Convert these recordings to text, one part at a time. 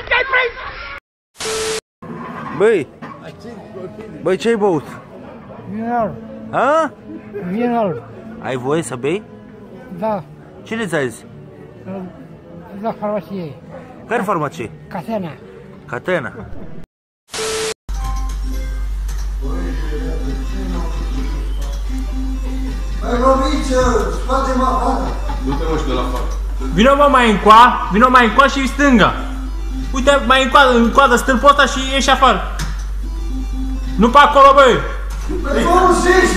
Te-ai prins! Băi, ce-ai băut? Vin alb. A? Vin alb. Ai voie să bei? Da. Cine ți-a zis? La farmacie. Care farmacie? Catena. Catena. Hai mă, Viță, scoate-mă afară. Du-te mă și de la afară. Vino mă mai încoa, vino mai încoa și stânga. Uite, mai încoadă stâlpul ăsta și ieși afară. Nu pe acolo, băi! Păi mă usești,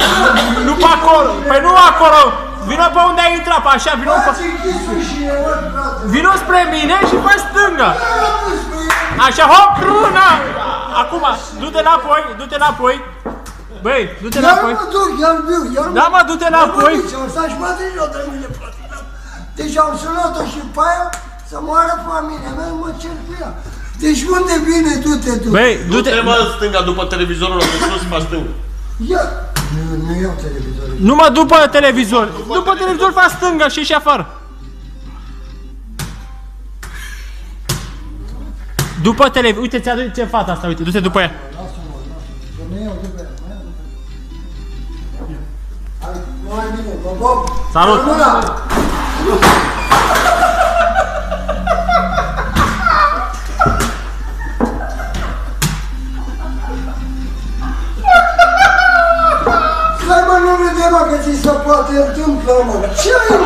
Nu pe acolo! Păi nu acolo! Vino pe unde ai intrat, pe așa, vino pe... faci închisul și e ori, frate. Vino spre mine și pe stânga! Așa, hop, na! Acum, du-te înapoi, du-te înapoi! Băi, du-te înapoi! Iar mă duc, iar viu, iar mă... Da, mă, du-te înapoi! Am stat și mă trijot de mine, frate. Deci am sunat-o și pe aia să moară familia mea, mă cer cu ea. Deci unde vine, du-te, du-te. Băi, du-te... Du-te mă stânga după televizorul ăla, de sus pe stânga. Ia! Nu iau televizorul. Numai după televizor! După televizor faci stânga și ieși afară! După televizor, uite, ți-aduce fata asta, uite, du-te după ea. Lasă-mă, lasă-mă, nu iau după ea, mai iau după ea. Hai, mai bine, Bob! Salut! Hai mă, nu râde mă, că ți se poate întâmplă mă! Ce ai